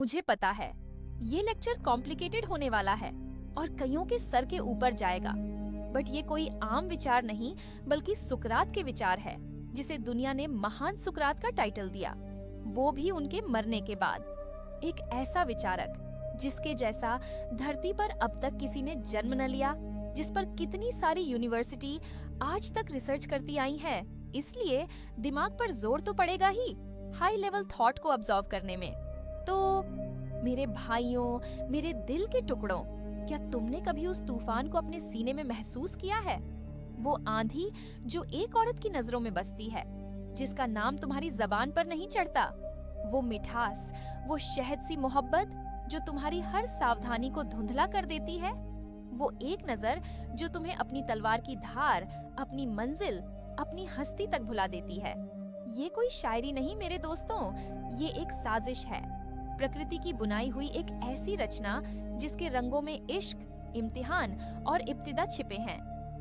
मुझे पता है ये लेक्चर कॉम्प्लिकेटेड होने वाला है और कईयों के सर के ऊपर जाएगा, बट ये कोई आम विचार नहीं बल्कि सुकरात के विचार है, जिसे दुनिया ने महान सुकरात का टाइटल दिया, वो भी उनके मरने के बाद। एक ऐसा विचारक जिसके जैसा धरती पर अब तक किसी ने जन्म न लिया, जिस पर कितनी सारी यूनिवर्सिटी आज तक रिसर्च करती आई है। इसलिए दिमाग पर जोर तो पड़ेगा ही हाई लेवल थॉट को ऑब्जर्व करने में। तो मेरे भाइयों, मेरे दिल के टुकड़ों, क्या तुमने कभी उस तूफान को अपने सीने में महसूस किया है? वो आंधी जो एक औरत की नजरों में बसती है, जिसका नाम तुम्हारी जबान पर नहीं चढ़ता। वो मिठास, वो शहद सी मोहब्बत जो तुम्हारी हर सावधानी को धुंधला कर देती है। वो एक नजर जो तुम्हें अपनी तलवार की धार, अपनी मंजिल, अपनी हस्ती तक भुला देती है। ये कोई शायरी नहीं मेरे दोस्तों, ये एक साजिश है, प्रकृति की बुनाई हुई एक ऐसी रचना जिसके रंगों में इश्क, इम्तिहान और इब्तिदा छिपे हैं।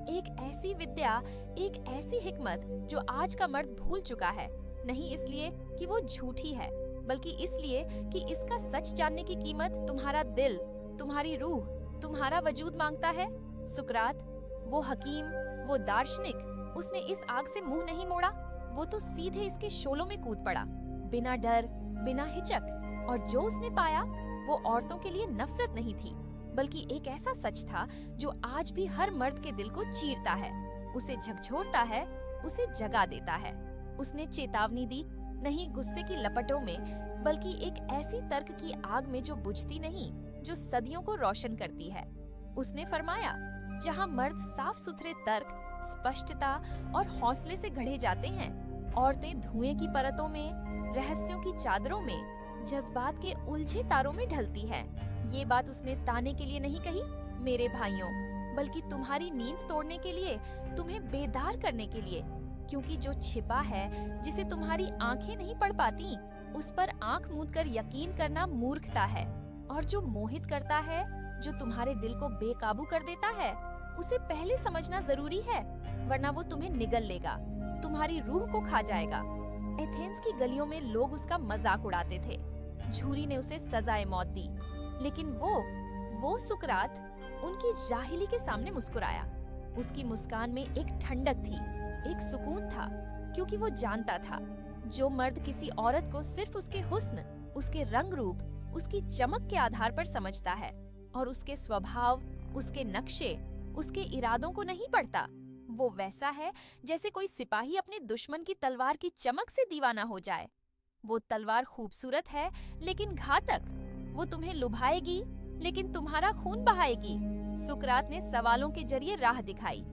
एक ऐसी विद्या, एक ऐसी हिकमत जो आज का मर्द भूल चुका है, नहीं इसलिए कि वो झूठी है, बल्कि इसलिए कि इसका सच जानने की कीमत तुम्हारा दिल, तुम्हारी रूह, तुम्हारा वजूद मांगता है। सुकरात, वो हकीम, वो दार्शनिक, उसने इस आग से मुंह नहीं मोड़ा, वो तो सीधे इसके शोलों में कूद पड़ा, बिना डर, बिना हिचक। और जो उसने पाया वो औरतों के लिए नफरत नहीं थी, बल्कि एक ऐसा सच था जो आज भी हर मर्द के दिल को चीरता है, उसे झकझोरता है, उसे जगा देता है। उसने चेतावनी दी, नहीं गुस्से की लपटों में, बल्कि एक ऐसी तर्क की आग में जो बुझती नहीं, जो सदियों को रोशन करती है। उसने फरमाया, जहाँ मर्द साफ सुथरे तर्क, स्पष्टता और हौसले से गढ़े जाते हैं, औरतें धुएं की परतों में, रहस्यों की चादरों में, जज्बात के उलझे तारों में ढलती है। ये बात उसने ताने के लिए नहीं कही मेरे भाइयों, बल्कि तुम्हारी नींद तोड़ने के लिए, तुम्हें बेदार करने के लिए। क्योंकि जो छिपा है, जिसे तुम्हारी आंखें नहीं पढ़ पाती, उस पर आंख मूंद कर यकीन करना मूर्खता है। और जो मोहित करता है, जो तुम्हारे दिल को बेकाबू कर देता है, उसे पहले समझना जरूरी है, वरना वो तुम्हें निगल लेगा, तुम्हारी रूह को खा जाएगा। एथेंस की गलियों में लोग उसका मजाक उड़ाते थे, झूरी ने उसे सजाए मौत दी, लेकिन वो सुकरात उनकी जाहिली के सामने मुस्कुराया। उसकी मुस्कान में एक ठंडक थी, एक सुकून था, क्योंकि वो जानता था जो मर्द किसी औरत को सिर्फ उसके हुस्न, उसके रंग रूप, उसकी चमक के आधार पर समझता है और उसके स्वभाव, उसके नक्शे, उसके इरादों को नहीं पढ़ता, वो वैसा है जैसे कोई सिपाही अपने दुश्मन की तलवार की चमक से दीवाना हो जाए। वो तलवार खूबसूरत है लेकिन घातक, वो तुम्हें लुभाएगी लेकिन तुम्हारा खून बहाएगी। सुकरात ने सवालों के जरिए राह दिखाई।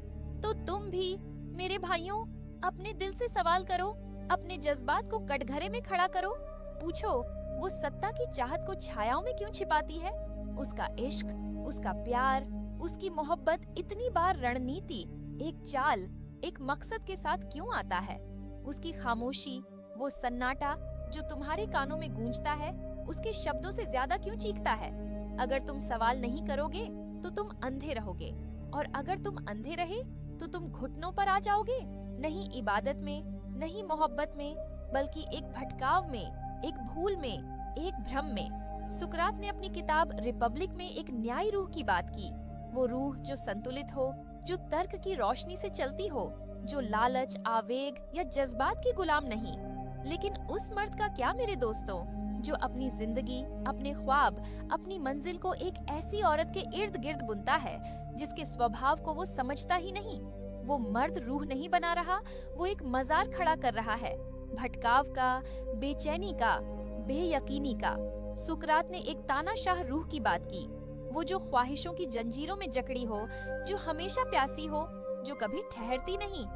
तो तुम भी मेरे भाइयों अपने दिल से सवाल करो, अपने जज्बात को कटघरे में खड़ा करो, पूछो वो सत्ता की चाहत को छायाओं में क्यों छिपाती है? उसका इश्क, उसका प्यार, उसकी मोहब्बत इतनी बार रणनीति, एक चाल, एक मकसद के साथ क्यों आता है? उसकी खामोशी, वो सन्नाटा जो तुम्हारे कानों में गूंजता है, उसके शब्दों से ज्यादा क्यों चीखता है? अगर तुम सवाल नहीं करोगे तो तुम अंधे रहोगे, और अगर तुम अंधे रहे तो तुम घुटनों पर आ जाओगे, नहीं इबादत में, नहीं मोहब्बत में, बल्कि एक भटकाव में, एक भूल में, एक भ्रम में। सुकरात ने अपनी किताब रिपब्लिक में एक न्यायी रूह की बात की, वो रूह जो संतुलित हो, जो तर्क की रोशनी से चलती हो, जो लालच, आवेग या जज्बात की गुलाम नहीं। लेकिन उस मर्द का क्या मेरे दोस्तों, जो अपनी जिंदगी, अपने ख्वाब, अपनी मंजिल को एक ऐसी औरत के इर्द गिर्द बुनता है जिसके स्वभाव को वो समझता ही नहीं। वो मर्द रूह नहीं बना रहा, वो एक मजार खड़ा कर रहा है, भटकाव का, बेचैनी का, बेयकीनी का। सुकरात ने एक तानाशाह रूह की बात की, वो जो ख्वाहिशों की जंजीरों में जकड़ी हो, जो हमेशा प्यासी हो, जो कभी ठहरती नहीं।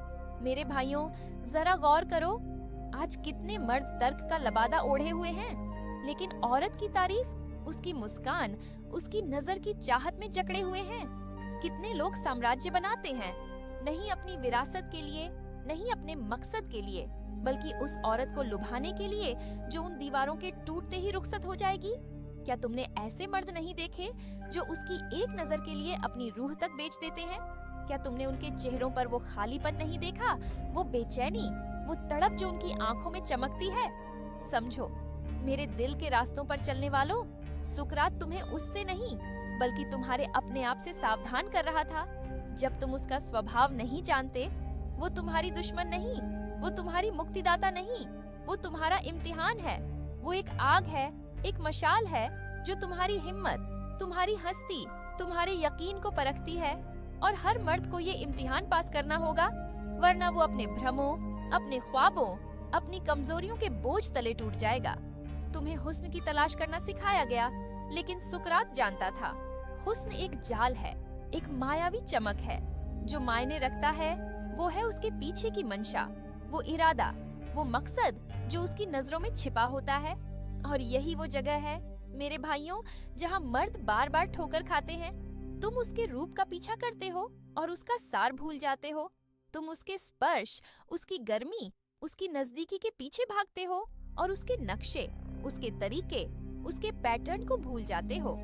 मेरे भाइयों जरा गौर करो, आज कितने मर्द तर्क का लबादा ओढ़े हुए हैं, लेकिन औरत की तारीफ, उसकी मुस्कान, उसकी नजर की चाहत में जकड़े हुए हैं। कितने लोग साम्राज्य बनाते हैं, नहीं अपनी विरासत के लिए, नहीं अपने मकसद के लिए, बल्कि उस औरत को लुभाने के लिए जो उन दीवारों के टूटते ही रुखसत हो जाएगी। क्या तुमने ऐसे मर्द नहीं देखे जो उसकी एक नजर के लिए अपनी रूह तक बेच देते हैं? क्या तुमने उनके चेहरों पर वो खालीपन नहीं देखा, वो बेचैनी, वो तड़प जो उनकी आंखों में चमकती है? समझो, मेरे दिल के रास्तों पर चलने वालों, सुकरात तुम्हें उससे नहीं बल्कि तुम्हारे अपने आप से सावधान कर रहा था। जब तुम उसका स्वभाव नहीं जानते, वो तुम्हारी दुश्मन नहीं, वो तुम्हारी मुक्तिदाता नहीं, वो तुम्हारा इम्तिहान है। वो एक आग है, एक मशाल है जो तुम्हारी हिम्मत, तुम्हारी हस्ती, तुम्हारे यकीन को परखती है। और हर मर्द को ये इम्तिहान पास करना होगा, वरना वो अपने भ्रमों, अपने ख्वाबों, अपनी कमजोरियों के बोझ तले टूट जाएगा। तुम्हें हुस्न की तलाश करना सिखाया गया, लेकिन सुकरात जानता था हुस्न एक जाल है, एक मायावी चमक है। जो मायने रखता है वो है उसके पीछे की मंशा, वो इरादा, वो मकसद जो उसकी नजरों में छिपा होता है। और यही वो जगह है मेरे भाइयों जहाँ मर्द बार बार ठोकर खाते हैं। तुम उसके रूप का पीछा करते हो और उसका सार भूल जाते हो। तुम उसके स्पर्श, उसकी गर्मी, उसकी नजदीकी के पीछे भागते हो और उसके नक्शे, उसके तरीके, उसके पैटर्न को भूल जाते हो।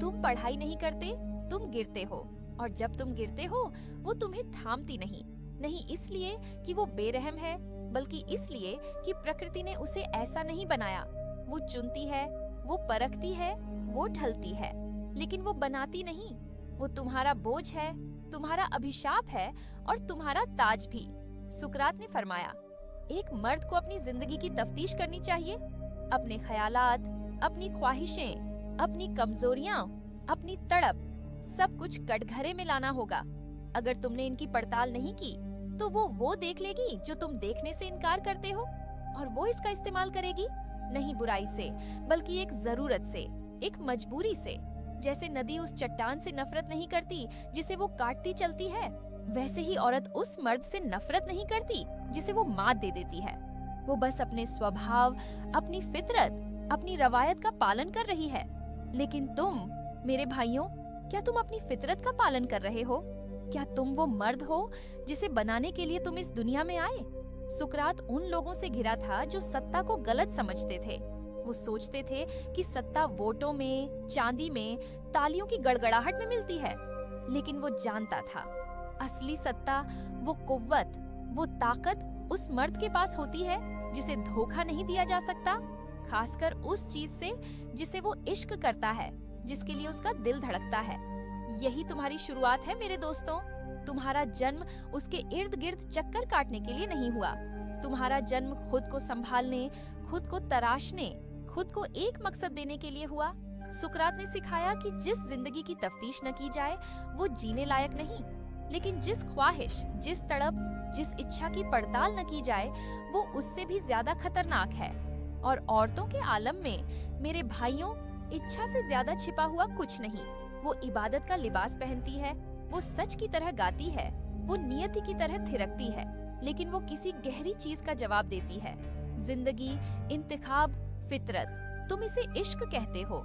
तुम पढ़ाई नहीं करते, तुम गिरते हो, और जब तुम गिरते हो वो तुम्हें थामती नहीं। नहीं इसलिए कि वो बेरहम है, बल्कि इसलिए कि प्रकृति ने उसे ऐसा नहीं बनाया। वो चुनती है, वो परखती है, वो ढलती है, लेकिन वो बनाती नहीं। वो तुम्हारा बोझ है, तुम्हारा अभिशाप है और तुम्हारा ताज भी। सुकरात ने फरमाया, एक मर्द को अपनी जिंदगी की तफ्तीश करनी चाहिए। अपने ख्यालात, अपनी ख्वाहिशें, अपनी कमजोरियां, अपनी तड़प, सब कुछ कटघरे में लाना होगा। अगर तुमने इनकी पड़ताल नहीं की तो वो देख लेगी जो तुम देखने से इनकार करते हो, और वो इसका इस्तेमाल करेगी नहीं बुराई से, बल्कि एक जरूरत से, एक मजबूरी से। जैसे नदी उस चट्टान से नफरत नहीं करती जिसे वो काटती चलती है, वैसे ही औरत उस मर्द से नफरत नहीं करती जिसे वो मात दे देती है। वो बस अपने स्वभाव, अपनी फितरत, अपनी रवायत का पालन कर रही है। लेकिन तुम मेरे भाइयों, क्या तुम अपनी फितरत का पालन कर रहे हो? क्या तुम वो मर्द हो जिसे बनाने के लिए तुम इस दुनिया में आए? सुकरात उन लोगों से घिरा था जो सत्ता को गलत समझते थे। वो सोचते थे कि सत्ता वोटों में, चांदी में, तालियों की गड़गड़ाहट में मिलती है। लेकिन वो जानता था असली सत्ता, वो कुव्वत, वो ताकत उस मर्द के पास होती है जिसे धोखा नहीं दिया जा सकता, खासकर उस चीज से जिसे वो इश्क करता है, जिसके लिए उसका दिल धड़कता है। यही तुम्हारी शुरुआत है मेरे दोस्तों। तुम्हारा जन्म उसके इर्द गिर्द चक्कर काटने के लिए नहीं हुआ। तुम्हारा जन्म खुद को संभालने, खुद को तराशने, खुद को एक मकसद देने के लिए हुआ। सुकरात ने सिखाया कि जिस जिंदगी की तफ्तीश न की जाए वो जीने लायक नहीं, लेकिन जिस ख्वाहिश, जिस तड़प, जिस इच्छा की पड़ताल न की जाए वो उससे भी ज्यादा खतरनाक है। और औरतों के आलम में मेरे भाइयों, इच्छा से ज्यादा छिपा हुआ कुछ नहीं। वो इबादत का लिबास पहनती है, वो सच की तरह गाती है, वो नियति की तरह थिरकती है, लेकिन वो किसी गहरी चीज का जवाब देती है। जिंदगी, इंतखाब, फितरत। तुम इसे इश्क कहते हो,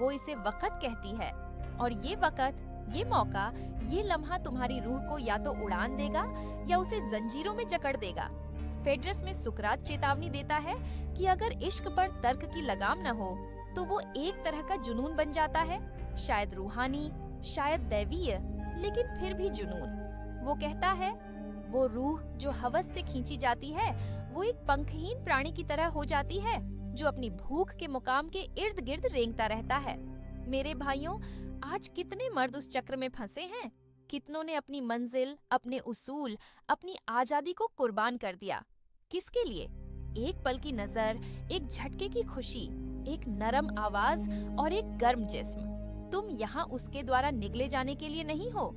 वो इसे वक़्त कहती है। और ये वक़्त, ये मौका, ये लम्हा तुम्हारी रूह को या तो उड़ान देगा या उसे जंजीरों में जकड़ देगा। फेड्रस में सुकरात चेतावनी देता है कि अगर इश्क पर तर्क की लगाम न हो तो वो एक तरह का जुनून बन जाता है, शायद रूहानी, शायद दैवीय, लेकिन फिर भी जुनून। वो कहता है वो रूह जो हवस से खींची जाती है वो एक पंखहीन प्राणी की तरह हो जाती है जो अपनी भूख के मुकाम के इर्द गिर्द रेंगता रहता है। मेरे भाइयों, आज कितने मर्द उस चक्र में फंसे हैं। कितनों ने अपनी मंजिल, अपने उसूल, अपनी आजादी को कुर्बान कर दिया। किसके लिए? एक पल की नजर, एक झटके की खुशी, एक नरम आवाज और एक गर्म जिस्म। तुम यहाँ उसके द्वारा निगले जाने के लिए नहीं हो,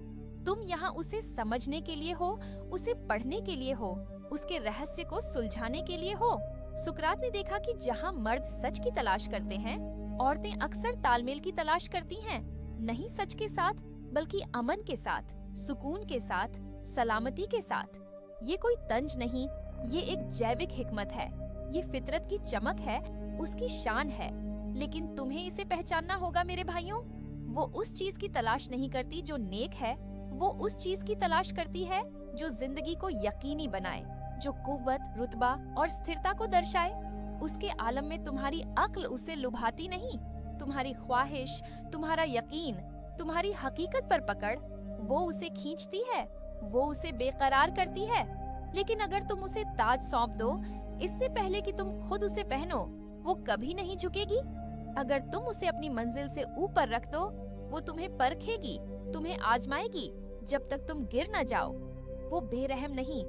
तुम यहाँ उसे समझने के लिए हो, उसे पढ़ने के लिए हो, उसके रहस्य को सुलझाने के लिए हो। सुकरात ने देखा कि जहाँ मर्द सच की तलाश करते हैं, औरतें अक्सर तालमेल की तलाश करती हैं, नहीं सच के साथ बल्कि अमन के साथ, सुकून के साथ, सलामती के साथ। ये कोई तंज नहीं, ये एक जैविक हिकमत है, ये फितरत की चमक है, उसकी शान है। लेकिन तुम्हें इसे पहचानना होगा मेरे भाइयों। वो उस चीज की तलाश नहीं करती जो नेक है, वो उस चीज की तलाश करती है जो जिंदगी को यकीनी बनाए, जो कुव्वत, रुतबा और स्थिरता को दर्शाए। उसके आलम में तुम्हारी अक्ल उसे लुभाती नहीं, तुम्हारी ख्वाहिश, तुम्हारा यकीन, तुम्हारी हकीकत पर पकड़, वो उसे खींचती है, वो उसे बेकरार करती है। लेकिन अगर तुम उसे ताज सौंप दो, इससे पहले कि तुम खुद उसे पहनो, वो कभी नहीं झुकेगी। अगर तुम उसे अपनी मंजिल से ऊपर रख दो, वो तुम्हें परखेगी, तुम्हें आजमाएगी जब तक तुम गिर न जाओ। वो बेरहम नहीं,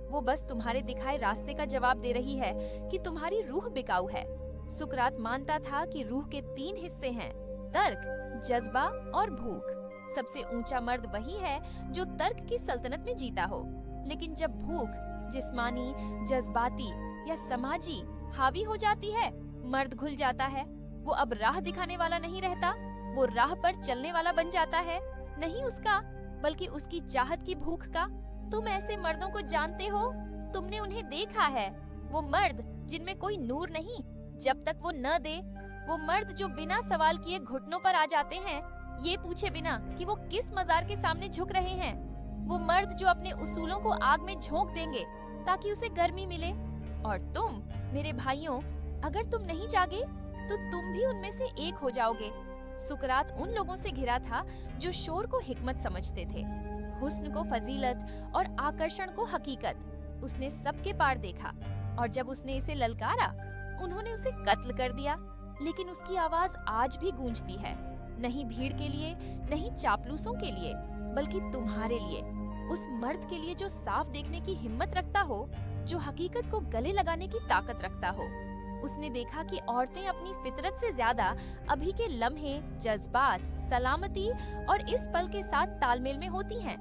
वो बस तुम्हारे दिखाए रास्ते का जवाब दे रही है कि तुम्हारी रूह बिकाऊ है। सुकरात मानता था कि रूह के 3 हिस्से हैं, तर्क, जज्बा और भूख। सबसे ऊंचा मर्द वही है जो तर्क की सल्तनत में जीता हो। लेकिन जब भूख जिस्मानी, जज्बाती या समाजी हावी हो जाती है, मर्द घुल जाता है। वो अब राह दिखाने वाला नहीं रहता, वो राह पर चलने वाला बन जाता है। नहीं उसका, बल्कि उसकी चाहत की भूख का। तुम ऐसे मर्दों को जानते हो, तुमने उन्हें देखा है। वो मर्द जिनमें कोई नूर नहीं जब तक वो न दे। वो मर्द जो बिना सवाल किए घुटनों पर आ जाते हैं, ये पूछे बिना कि वो किस मजार के सामने झुक रहे हैं। वो मर्द जो अपने उसूलों को आग में झोंक देंगे ताकि उसे गर्मी मिले। और तुम मेरे भाइयों, अगर तुम नहीं जागे तो तुम भी उनमें से एक हो जाओगे। सुकरात उन लोगों से घिरा था जो शोर को हिकमत समझते थे, हुस्न को फजीलत और आकर्षण को हकीकत। उसने सबके पार देखा और जब उसने इसे ललकारा, उन्होंने उसे कत्ल कर दिया। लेकिन उसकी आवाज आज भी गूंजती है, नहीं भीड़ के लिए, नहीं चापलूसों के लिए, बल्कि तुम्हारे लिए। उस मर्द के लिए जो साफ देखने की हिम्मत रखता हो, जो हकीकत को गले लगाने की ताकत रखता हो। उसने देखा कि औरतें अपनी फितरत से ज्यादा अभी के लम्हे, जज्बात, सलामती और इस पल के साथ तालमेल में होती हैं,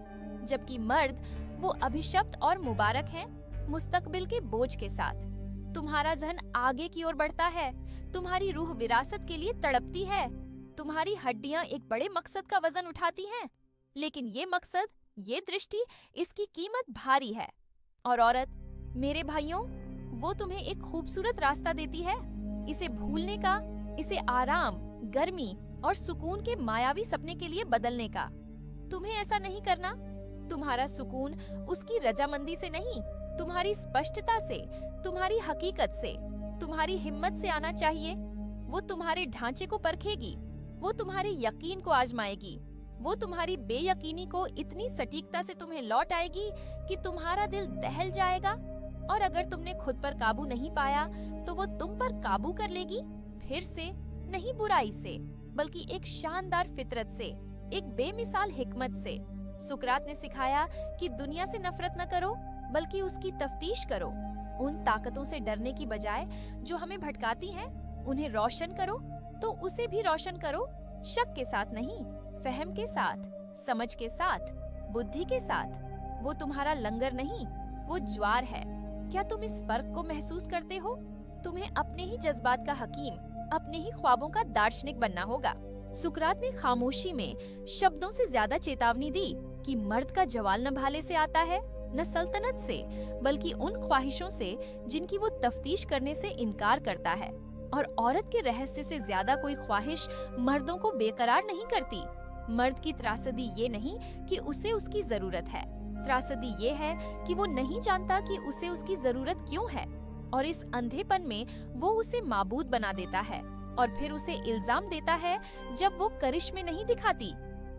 जबकि मर्द वो अभिशप्त और मुबारक हैं, मुस्तकबिल के बोझ के साथ। तुम्हारा जहन आगे की ओर बढ़ता है, तुम्हारी रूह विरासत के लिए तड़पती है, तुम्हारी हड्डियां एक बड़े मकसद का वजन उठाती हैं। लेकिन ये मकसद, ये दृष्टि, इसकी कीमत भारी है। और औरत, मेरे भाइयों, वो तुम्हें एक खूबसूरत रास्ता देती है, इसे भूलने का, इसे आराम, गर्मी और सुकून के मायावी सपने के लिए बदलने का। तुम्हें ऐसा नहीं करना। तुम्हारा सुकून उसकी रजामंदी से नहीं, तुम्हारी स्पष्टता से, तुम्हारी हकीकत से, तुम्हारी हिम्मत से आना चाहिए। वो तुम्हारे ढांचे को परखेगी, वो तुम्हारे यकीन को आजमाएगी, वो तुम्हारी बेयकीनी को इतनी सटीकता से तुम्हें लौट आएगी कि तुम्हारा दिल दहल जाएगा। और अगर तुमने खुद पर काबू नहीं पाया तो वो तुम पर काबू कर लेगी, फिर से, नहीं बुराई से, बल्कि एक शानदार फितरत से, एक बेमिसाल हिकमत से। सुकरात ने सिखाया कि दुनिया से नफरत न करो, बल्कि उसकी तफ्तीश करो। उन ताकतों से डरने की बजाय जो हमें भटकाती हैं, उन्हें रोशन करो, तो उसे भी रोशन करो, शक के साथ नहीं, फहम के साथ, समझ के साथ, बुद्धि के साथ। वो तुम्हारा लंगर नहीं, वो ज्वार है। क्या तुम इस फर्क को महसूस करते हो? तुम्हें अपने ही जज्बात का हकीम, अपने ही ख्वाबों का दार्शनिक बनना होगा। सुकरात ने खामोशी में शब्दों से ज्यादा चेतावनी दी कि मर्द का जवाल न भाले से आता है, न सल्तनत से, बल्कि उन ख्वाहिशों से जिनकी वो तफ्तीश करने से इनकार करता है। और औरत के रहस्य से ज्यादा कोई ख्वाहिश मर्दों को बेकरार नहीं करती। मर्द की त्रासदी ये नहीं कि उसे उसकी जरूरत है, त्रासदी ये है कि वो नहीं जानता कि उसे उसकी जरूरत क्यों है, और इस अंधेपन में वो उसे माबूद बना देता है और फिर उसे इल्जाम देता है जब वो करिश्मे नहीं दिखाती।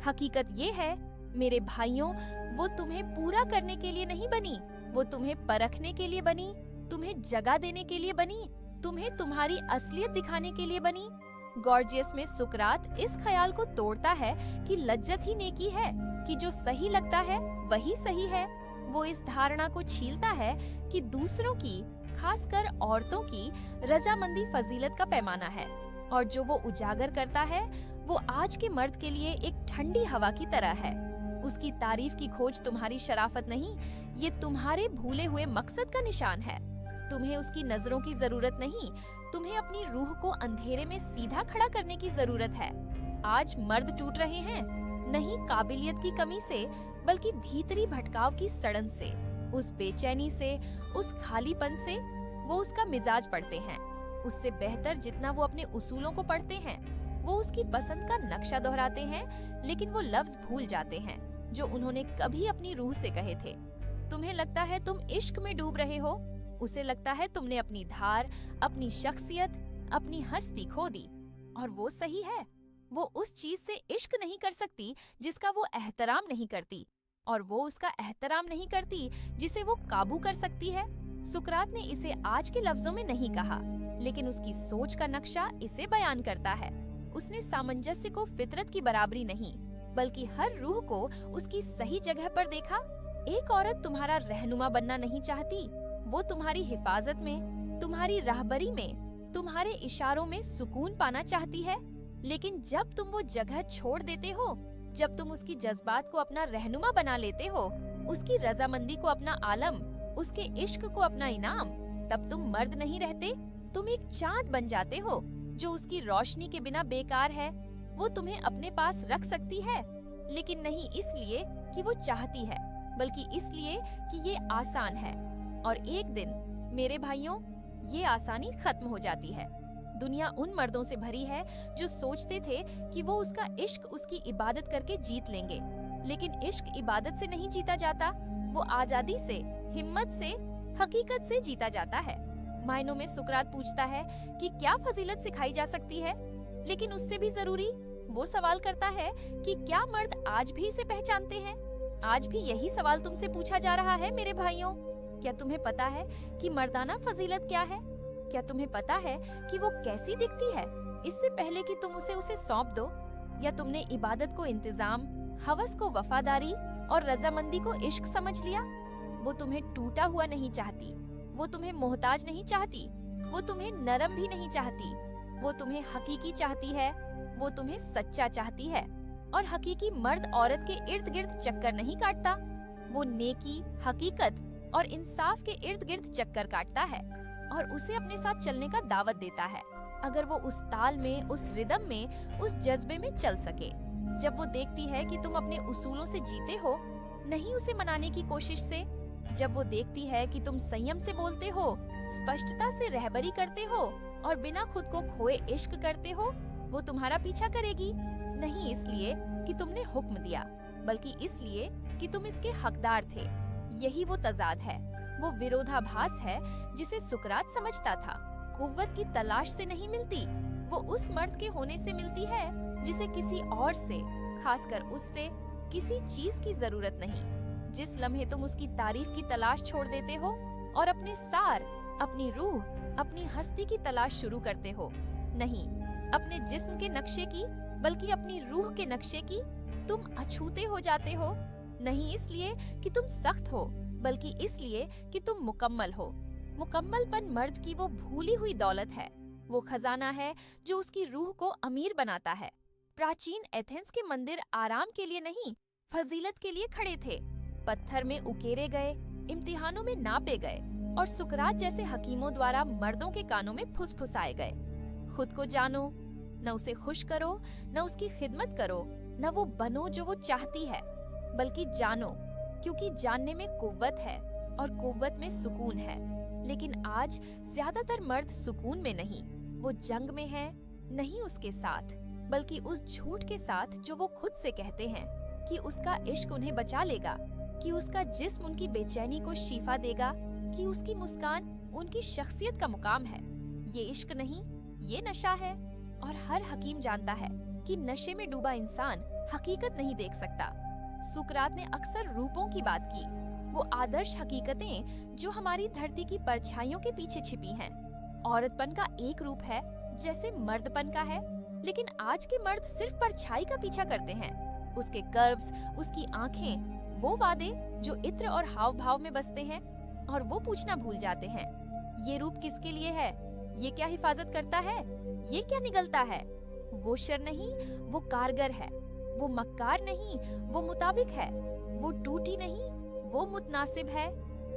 हकीकत ये है मेरे भाइयों, वो तुम्हें पूरा करने के लिए नहीं बनी, वो तुम्हें परखने के लिए बनी, तुम्हें जगह देने के लिए बनी, तुम्हें तुम्हारी असलियत दिखाने के लिए बनी। गॉर्जियस में सुकरात इस ख्याल को तोड़ता है कि लज्जत ही नेकी है, कि जो सही लगता है वही सही है। वो इस धारणा को छीलता है कि दूसरों की, खासकर औरतों की, रजामंदी फजीलत का पैमाना है, और जो वो उजागर करता है वो आज के मर्द के लिए एक ठंडी हवा की तरह है। उसकी तारीफ की खोज तुम्हारी शराफत नहीं, ये तुम्हारे भूले हुए मकसद का निशान है। तुम्हें उसकी नजरों की जरूरत नहीं, तुम्हें अपनी रूह को अंधेरे में सीधा खड़ा करने की जरूरत है। आज मर्द टूट रहे हैं, नहीं काबिलियत की कमी से, बल्कि भीतरी भटकाव की सड़न से, उस बेचैनी से, उस खालीपन से। वो उसका मिजाज पढ़ते हैं, उससे बेहतर जितना वो अपने उसूलों को पढ़ते हैं। वो उसकी पसंद का नक्शा दोहराते हैं, लेकिन वो लफ्ज भूल जाते हैं जो उन्होंने कभी अपनी रूह से कहे थे। तुम्हें लगता है तुम इश्क में डूब रहे हो, उसे लगता है तुमने अपनी धार, अपनी शख्सियत, अपनी हस्ती खो दी। और वो सही है, वो उस चीज से इश्क नहीं कर सकती जिसका वो एहतराम नहीं करती, और वो उसका एहतराम नहीं करती जिसे वो काबू कर सकती है। सुकरात ने इसे आज के लफ्जों में नहीं कहा, लेकिन उसकी सोच का नक्शा इसे बयान करता है। उसने सामंजस्य को फितरत की बराबरी नहीं, बल्कि हर रूह को उसकी सही जगह पर देखा। एक औरत तुम्हारा रहनुमा बनना नहीं चाहती, वो तुम्हारी हिफाजत में, तुम्हारी राहबरी में, तुम्हारे इशारों में सुकून पाना चाहती है। लेकिन जब तुम वो जगह छोड़ देते हो, जब तुम उसकी जज्बात को अपना रहनुमा बना लेते हो, उसकी रजामंदी को अपना आलम, उसके इश्क को अपना इनाम, तब तुम मर्द नहीं रहते, तुम एक चांद बन जाते हो जो उसकी रोशनी के बिना बेकार है। वो तुम्हें अपने पास रख सकती है, लेकिन नहीं इसलिए कि वो चाहती है, बल्कि इसलिए कि ये आसान है। और एक दिन मेरे भाइयों, ये आसानी खत्म हो जाती है। दुनिया उन मर्दों से भरी है जो सोचते थे कि वो उसका इश्क उसकी इबादत करके जीत लेंगे, लेकिन इश्क इबादत से नहीं जीता जाता, वो आजादी से, हिम्मत से, हकीकत से जीता जाता है। मायनों में सुकरात पूछता है कि क्या फजीलत सिखाई जा सकती है, लेकिन उससे भी जरूरी वो सवाल करता है कि क्या मर्द आज भी इसे पहचानते हैं। आज भी यही सवाल तुमसे पूछा जा रहा है मेरे भाइयों। क्या तुम्हें पता है कि मर्दाना फजीलत क्या है? क्या तुम्हें पता है कि वो कैसी दिखती है इससे पहले कि तुम उसे सौंप दो? या तुमने इबादत को इंतजाम, हवस को वफादारी और रजामंदी को इश्क समझ लिया? वो तुम्हें टूटा हुआ नहीं चाहती, वो तुम्हें मोहताज नहीं चाहती, वो तुम्हें नरम भी नहीं चाहती, वो तुम्हें हकीकी चाहती है, वो तुम्हें सच्चा चाहती है। और हकीकी मर्द औरत के इर्द गिर्द चक्कर नहीं काटता, वो नेकी, हकीकत और इंसाफ के इर्द गिर्द चक्कर काटता है और उसे अपने साथ चलने का दावत देता है, अगर वो उस ताल में, उस रिदम में, उस जज्बे में चल सके। जब वो देखती है कि तुम अपने उसूलों से जीते हो, नहीं उसे मनाने की कोशिश से, जब वो देखती है कि तुम संयम से बोलते हो, स्पष्टता से रहबरी करते हो और बिना खुद को खोए इश्क करते हो, वो तुम्हारा पीछा करेगी। नहीं इसलिए कि तुमने हुक्म दिया, बल्कि इसलिए कि तुम इसके हकदार थे। यही वो तजाद है, वो विरोधाभास है जिसे सुकरात समझता था। कुव्वत की तलाश से नहीं मिलती, वो उस मर्द के होने से मिलती है जिसे किसी और से, खासकर उससे, किसी चीज की जरूरत नहीं। जिस लम्हे तुम उसकी तारीफ की तलाश छोड़ देते हो और अपने सार, अपनी रूह, अपनी हस्ती की तलाश शुरू करते हो, नहीं अपने जिस्म के नक्शे की, बल्कि अपनी रूह के नक्शे की, तुम अछूते हो जाते हो। नहीं इसलिए कि तुम सख्त हो, बल्कि इसलिए कि तुम मुकम्मल हो। मुकम्मलपन मर्द की वो भूली हुई दौलत है, वो खजाना है जो उसकी रूह को अमीर बनाता है। प्राचीन एथेंस के मंदिर आराम के लिए नहीं, फजीलत के लिए खड़े थे। पत्थर में उकेरे गए, इम्तिहानों में नापे गए और सुकरात जैसे हकीमों द्वारा मर्दों के कानों में फुसफुसाए गए। खुद को जानो, न उसे खुश करो, न उसकी खिदमत करो, न वो बनो जो वो चाहती है, बल्कि जानो, क्योंकि जानने में कुव्वत है और कुव्वत में सुकून है। लेकिन आज ज्यादातर मर्द सुकून में नहीं, वो जंग में है, नहीं उसके साथ, बल्कि उस झूठ के साथ जो वो खुद से कहते हैं कि उसका इश्क उन्हें बचा लेगा, कि उसका जिस्म उनकी बेचैनी को शिफा देगा, कि उसकी मुस्कान उनकी शख्सियत का मुकाम है। ये इश्क नहीं, ये नशा है। और हर हकीम जानता है कि नशे में डूबा इंसान हकीकत नहीं देख सकता। सुकरात ने अक्सर रूपों की बात की, वो आदर्श हकीकतें जो हमारी धरती की परछाइयों के पीछे छिपी हैं। औरतपन का एक रूप है जैसे मर्दपन का है, लेकिन आज के मर्द सिर्फ परछाई का पीछा करते हैं, उसके कर्व्स, उसकी आंखें, वो वादे जो इत्र और हाव भाव में बसते हैं, और वो पूछना भूल जाते हैं, ये रूप किसके लिए है, ये क्या हिफाजत करता है, ये क्या निगलता है। वो शर नहीं, वो कारगर है। वो मक्कार नहीं, वो मुताबिक है। वो टूटी नहीं, वो मुतनासिब है।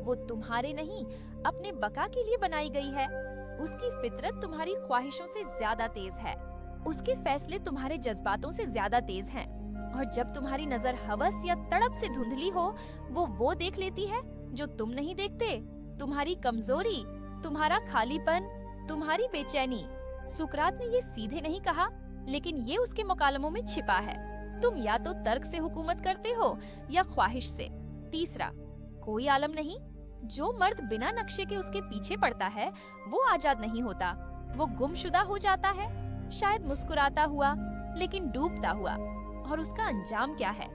वो तुम्हारे नहीं, अपने बका के लिए बनाई गई है। उसकी फितरत तुम्हारी ख्वाहिशों से ज्यादा तेज है, उसके फैसले तुम्हारे जज्बातों से ज्यादा तेज हैं। और जब तुम्हारी नजर हवस या तड़प से धुंधली हो, वो देख लेती है जो तुम नहीं देखते, तुम्हारी कमजोरी, तुम्हारा खालीपन, तुम्हारी बेचैनी। सुकरात ने ये सीधे नहीं कहा, लेकिन ये उसके मुकालमों में छिपा है। तुम या तो तर्क से हुकूमत करते हो या ख्वाहिश से। तीसरा, कोई आलम नहीं। जो मर्द बिना नक्शे के उसके पीछे पड़ता है वो आजाद नहीं होता, वो गुमशुदा हो जाता है, शायद मुस्कुराता हुआ लेकिन डूबता हुआ। और उसका अंजाम क्या है?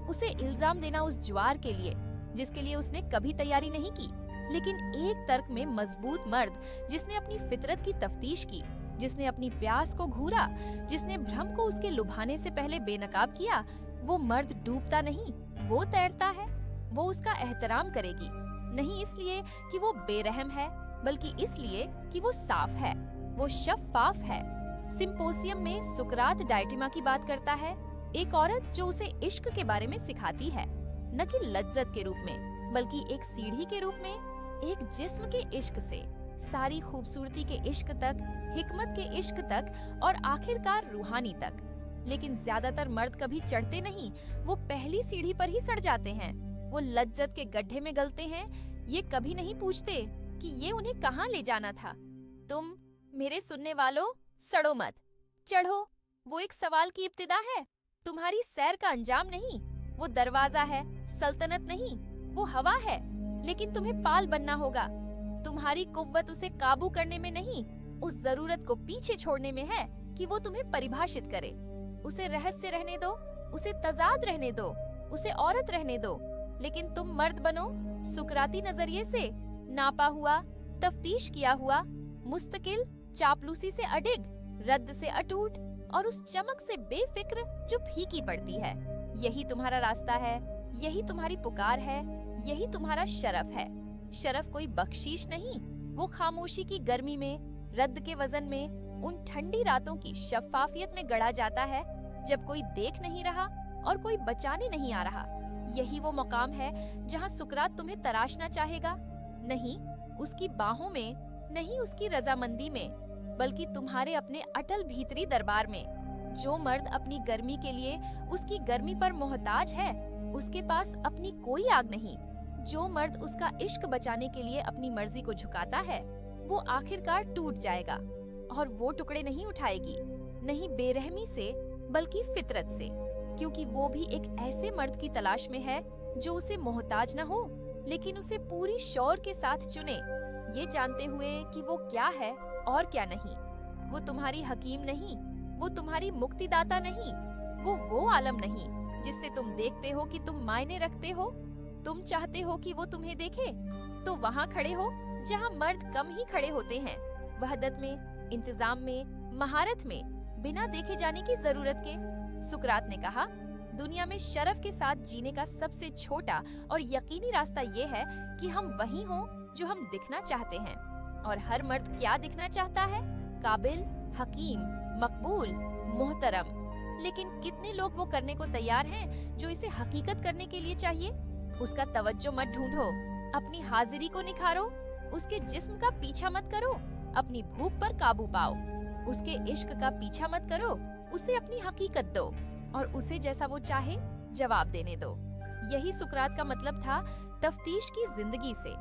उसे इल्जाम देना उस ज्वार के लिए जिसके लिए उसने कभी तैयारी नहीं की, लेकिन एक तर्क में मजबूत मर्द, जिसने अपनी फितरत की तफ्तीश की, जिसने अपनी प्यास को घूरा, जिसने भ्रम को उसके लुभाने से पहले बेनकाब किया, वो मर्द डूबता नहीं, वो तैरता है। वो उसका एहतराम करेगी, नहीं इसलिए कि वो बेरहम है, बल्कि इसलिए कि वो साफ है, वो शफ़ाफ है। सिम्पोसियम में सुकरात डायटिमा की बात करता है, एक औरत जो उसे इश्क के बारे में सिखाती है, न कि लज्जत के रूप में, बल्कि एक सीढ़ी के रूप में, एक जिस्म के इश्क से सारी खूबसूरती के इश्क तक, हिकमत के इश्क तक और आखिरकार रूहानी तक। लेकिन ज्यादातर मर्द कभी चढ़ते नहीं, वो पहली सीढ़ी पर ही सड़ जाते हैं। वो लज्जत के गड्ढे में गलते हैं। ये कभी नहीं पूछते कि ये उन्हें कहाँ ले जाना था। तुम मेरे सुनने वालों, सड़ो मत, चढ़ो। वो एक सवाल की इब्तिदा है, तुम्हारी सैर का अंजाम नहीं। वो दरवाजा है, सल्तनत नहीं। वो हवा है, लेकिन तुम्हें पाल बनना होगा। तुम्हारी कुव्वत उसे काबू करने में नहीं, उस जरूरत को पीछे छोड़ने में है कि वो तुम्हें परिभाषित करे। उसे रहस्य रहने दो, उसे तजाद रहने दो, उसे औरत रहने दो। लेकिन तुम मर्द बनो, सुकराती नजरिए से नापा हुआ, तफ्तीश किया हुआ, मुस्तकिल, चापलूसी से अडिग, रद्द से अटूट और उस चमक से बेफिक्र जो फीकी पड़ती है। यही तुम्हारा रास्ता है, यही तुम्हारी पुकार है, यही तुम्हारा शरफ है। शरफ कोई बख्शीश नहीं, वो खामोशी की गर्मी में, रद्द के वजन में, उन ठंडी रातों की शफाफियत में गढ़ा जाता है जब कोई देख नहीं रहा और कोई बचाने नहीं आ रहा। यही वो मकाम है जहाँ सुकरात तुम्हें तराशना चाहेगा, नहीं उसकी बाहों में, नहीं उसकी रजामंदी में, बल्कि तुम्हारे अपने अटल भीतरी दरबार में। जो मर्द अपनी गर्मी के लिए उसकी गर्मी पर मोहताज है, उसके पास अपनी कोई आग नहीं। जो मर्द उसका इश्क बचाने के लिए अपनी मर्जी को झुकाता है, वो आखिरकार टूट जाएगा। और वो टुकड़े नहीं उठाएगी, नहीं बेरहमी से बल्कि फितरत से, क्योंकि वो भी एक ऐसे मर्द की तलाश में है जो उसे मोहताज न हो, लेकिन उसे पूरी शौर के साथ चुने, ये जानते हुए कि वो क्या है और क्या नहीं। वो तुम्हारी हकीम नहीं, वो तुम्हारी मुक्तिदाता नहीं, वो आलम नहीं जिससे तुम देखते हो कि तुम मायने रखते हो। तुम चाहते हो कि वो तुम्हें देखे, तो वहाँ खड़े हो जहाँ मर्द कम ही खड़े होते हैं, वहदत में, इंतजाम में, महारत में, बिना देखे जाने की जरूरत के। सुकरात ने कहा, दुनिया में शरफ के साथ जीने का सबसे छोटा और यकीनी रास्ता ये है कि हम वही हों जो हम दिखना चाहते हैं। और हर मर्द क्या दिखना चाहता है? काबिल, हकीम, मकबूल, मोहतरम। लेकिन कितने लोग वो करने को तैयार हैं जो इसे हकीकत करने के लिए चाहिए? उसका तवज्जो मत ढूंढो, अपनी हाजिरी को निखारो, उसके जिस्म का पीछा मत करो, अपनी भूख पर काबू पाओ। उसके इश्क का पीछा मत करो, उसे अपनी हकीकत दो और उसे जैसा वो चाहे जवाब देने दो। यही सुकरात का मतलब था तफ्तीश की जिंदगी से,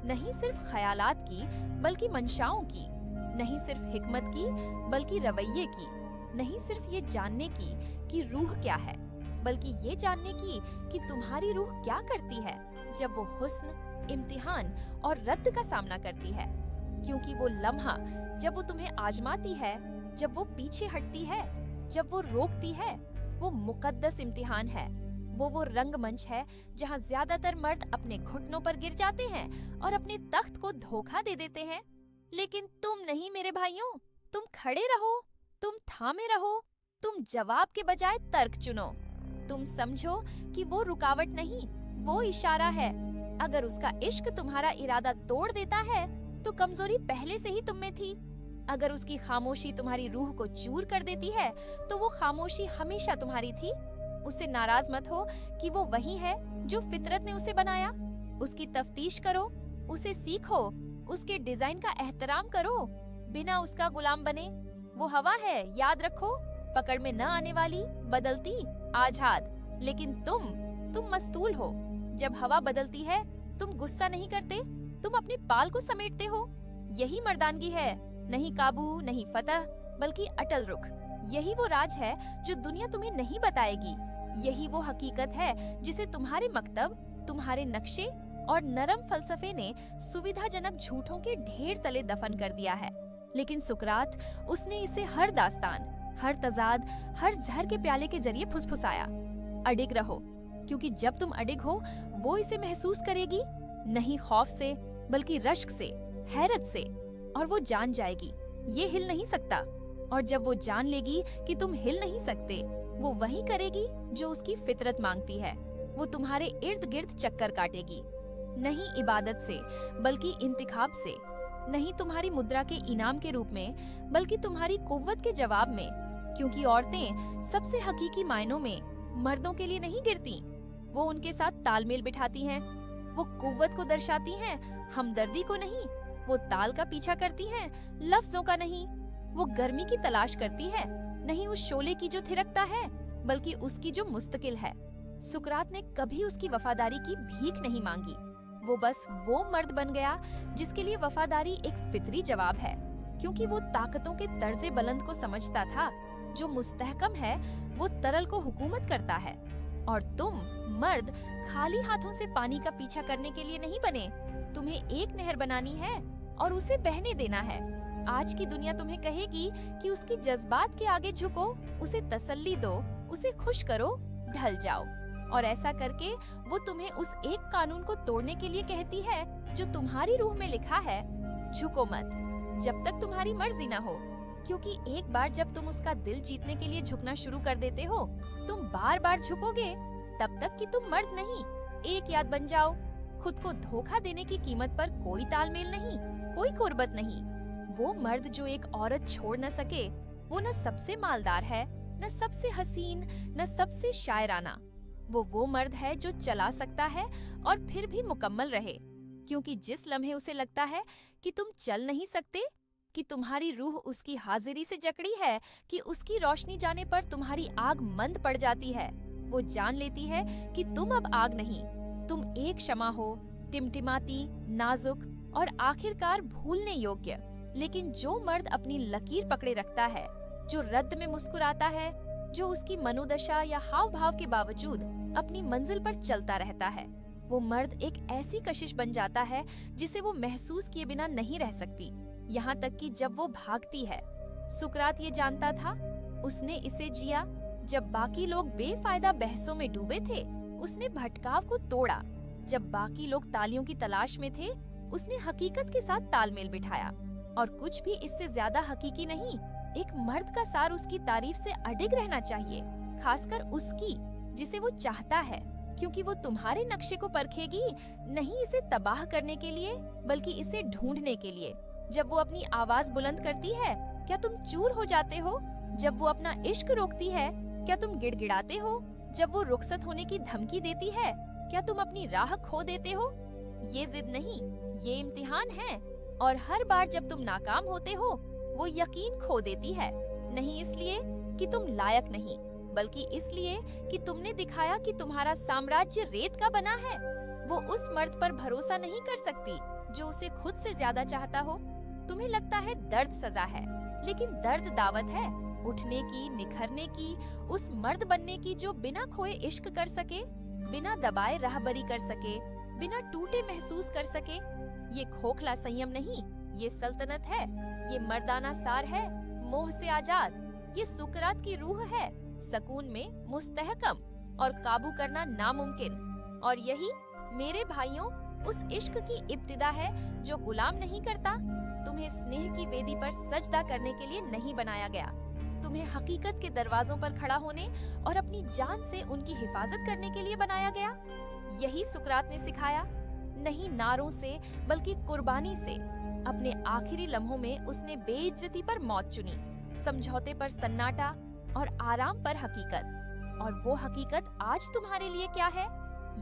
नहीं सिर्फ ख्यालात की बल्कि मंशाओं की, नहीं सिर्फ हिकमत की बल्कि रवैये की, नहीं सिर्फ ये जानने की कि रूह क्या है, बल्कि ये जानने की कि तुम्हारी रूह क्या करती है जब वो हुस्न, इम्तिहान और रद्द का सामना करती है। क्योंकि वो लम्हा जब वो तुम्हें आजमाती है, जब वो पीछे हटती है, जब वो रोकती है, वो मुकद्दस इम्तिहान है। वो रंगमंच है जहाँ ज्यादातर मर्द अपने घुटनों पर गिर जाते हैं और अपने तख्त को धोखा दे देते हैं। लेकिन तुम नहीं मेरे भाइयों, तुम खड़े रहो, तुम थामे रहो, तुम जवाब के बजाय तर्क चुनो। तुम समझो कि वो रुकावट नहीं, वो इशारा है। अगर उसका इश्क तुम्हारा इरादा तोड़ देता है तो कमजोरी पहले से ही तुम में थी। अगर उसकी खामोशी तुम्हारी रूह को चूर कर देती है तो वो खामोशी हमेशा तुम्हारी थी। उससे नाराज मत हो कि वो वही है जो फितरत ने उसे बनाया। उसकी तफ्तीश करो, उसे सीखो, उसके डिजाइन का एहतराम करो, बिना उसका गुलाम बने। वो हवा है, याद रखो, पकड़ में न आने वाली, बदलती, आजाद। लेकिन तुम मस्तूल हो। जब हवा बदलती है तुम गुस्सा नहीं करते, तुम अपने पाल को समेटते हो। यही मर्दानगी है, नहीं काबू, नहीं फतह, बल्कि अटल रुख। यही वो राज है जो दुनिया तुम्हें नहीं बताएगी। यही वो हकीकत है जिसे तुम्हारे मकतब, तुम्हारे नक्शे और नरम फलसफे ने सुविधाजनक झूठों के ढेर तले दफन कर दिया है। लेकिन सुकरात, उसने इसे हर दास्तान, हर तजाद, हर जहर के प्याले के जरिए फुसफुसाया। अडिग रहो, क्योंकि जब तुम अडिग हो वो इसे महसूस करेगी, नहीं खौफ से, बल्कि रश्क से, हैरत से। और वो जान जाएगी ये हिल नहीं सकता। और जब वो जान लेगी कि तुम हिल नहीं सकते, वो वही करेगी जो उसकी फितरत मांगती है। वो तुम्हारे इर्द गिर्द चक्कर काटेगी, नहीं इबादत से बल्कि इंतखाब से, नहीं तुम्हारी मुद्रा के इनाम के रूप में बल्कि तुम्हारी कुव्वत के जवाब में। क्योंकि औरतें सबसे हकीकी मायनों में मर्दों के लिए नहीं गिरती, वो उनके साथ तालमेल बिठाती हैं। वो कुव्वत को दर्शाती हैं, हमदर्दी को नहीं। वो ताल का पीछा करती हैं, लफ्जों का नहीं। वो गर्मी की तलाश करती है, नहीं उस शोले की जो थिरकता है बल्कि उसकी जो मुस्तकिल है। सुकरात ने कभी उसकी वफादारी की भीख नहीं मांगी। वो बस वो मर्द बन गया जिसके लिए वफादारी एक फितरी जवाब है, क्योंकि वो ताकतों के तर्जे बुलंद को समझता था। जो मुस्तहकम है वो तरल को हुकूमत करता है। और तुम मर्द खाली हाथों से पानी का पीछा करने के लिए नहीं बने। तुम्हें एक नहर बनानी है और उसे बहने देना है। आज की दुनिया तुम्हें कहेगी कि उसकी जज्बात के आगे झुको, उसे तसल्ली दो, उसे खुश करो, ढल जाओ। और ऐसा करके वो तुम्हें उस एक कानून को तोड़ने के लिए कहती है जो तुम्हारी रूह में लिखा है, झुको मत जब तक तुम्हारी मर्जी ना हो। क्योंकि एक बार जब तुम उसका दिल जीतने के लिए झुकना शुरू कर देते हो, तुम बार बार झुकोगे तब तक कि तुम मर्द नहीं। एक याद बन जाओ, खुद को धोखा देने की कीमत पर कोई तालमेल नहीं, कोई कुर्बत नहीं। वो मर्द जो एक औरत छोड़ न सके, वो न सबसे मालदार है, न सबसे हसीन, न सबसे शायराना। वो मर्द है जो चला सकता है और फिर भी मुकम्मल रहे। क्योंकि जिस लम्हे उसे लगता है कि तुम चल नहीं सकते, कि तुम्हारी रूह उसकी हाजिरी से जकड़ी है, कि उसकी रोशनी जाने पर तुम्हारी आग मंद पड़ जाती है, वो जान लेती है कि तुम अब आग नहीं, तुम एक शमा हो, टिमटिमाती, नाजुक और आखिरकार भूलने योग्य। लेकिन जो मर्द अपनी लकीर पकड़े रखता है, जो रद्द में मुस्कुराता है, जो उसकी मनोदशा या हाव भाव के बावजूद अपनी मंजिल पर चलता रहता है, वो मर्द एक ऐसी कशिश बन जाता है जिसे वो महसूस किए बिना नहीं रह सकती। यहाँ तक कि जब वो भागती है, सुकरात ये जानता था, उसने इसे जिया जब बाकी लोग बेफायदा बहसों में डूबे थे। उसने भटकाव को तोड़ा जब बाकी लोग तालियों की तलाश में थे। उसने हकीकत के साथ तालमेल बिठाया। और कुछ भी इससे ज्यादा हकीकी नहीं। एक मर्द का सार उसकी तारीफ से अडिग रहना चाहिए, खासकर उसकी जिसे वो चाहता है, क्योंकि वो तुम्हारे नक्शे को परखेगी, नहीं इसे तबाह करने के लिए बल्कि इसे ढूंढने के लिए। जब वो अपनी आवाज बुलंद करती है, क्या तुम चूर हो जाते हो? जब वो अपना इश्क रोकती है, क्या तुम गिड़गिड़ाते हो? जब वो रुखसत होने की धमकी देती है, क्या तुम अपनी राह खो देते हो? ये जिद नहीं, ये इम्तिहान है। और हर बार जब तुम नाकाम होते हो, वो यकीन खो देती है, नहीं इसलिए कि तुम लायक नहीं, बल्कि इसलिए कि तुमने दिखाया कि तुम्हारा साम्राज्य रेत का बना है। वो उस मर्द पर भरोसा नहीं कर सकती जो उसे खुद से ज्यादा चाहता हो। तुम्हें लगता है दर्द सजा है, लेकिन दर्द दावत है उठने की, निखरने की, उस मर्द बनने की जो बिना खोए इश्क कर सके, बिना दबाए राहबरी कर सके, बिना टूटे महसूस कर सके। ये खोखला संयम नहीं, ये सल्तनत है, ये मर्दाना सार है, मोह से आजाद। ये सुकरात की रूह है, सकून में मुस्तहकम और काबू करना नामुमकिन। और यही मेरे भाइयों उस इश्क की इब्तिदा है जो गुलाम नहीं करता। तुम्हें स्नेह की वेदी पर सजदा करने के लिए नहीं बनाया गया, तुम्हें हकीकत के दरवाजों पर खड़ा होने और अपनी जान से उनकी हिफाजत करने के लिए बनाया गया। यही सुकरात ने सिखाया, नहीं नारों से बल्कि कुर्बानी से। अपने आखिरी लम्हों में उसने बेइज्जती पर मौत चुनी, समझौते पर सन्नाटा और आराम पर हकीकत। और वो हकीकत आज तुम्हारे लिए क्या है?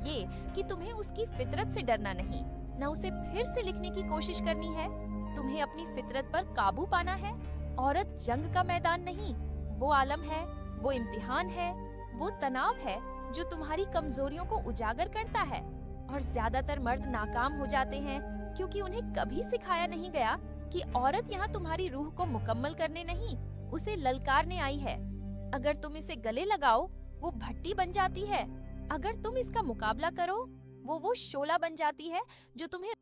ये कि तुम्हें उसकी फितरत से डरना नहीं, न उसे फिर से लिखने की कोशिश करनी है। तुम्हें अपनी फितरत पर काबू पाना है। औरत जंग का मैदान नहीं, वो आलम है, वो इम्तिहान है, वो तनाव है जो तुम्हारी कमजोरियों को उजागर करता है। और ज्यादातर मर्द नाकाम हो जाते हैं क्योंकि उन्हें कभी सिखाया नहीं गया कि औरत यहाँ तुम्हारी रूह को मुकम्मल करने नहीं, उसे ललकारने आई है। अगर तुम इसे गले लगाओ, वो भट्टी बन जाती है। अगर तुम इसका मुकाबला करो, वो शोला बन जाती है जो तुम्हें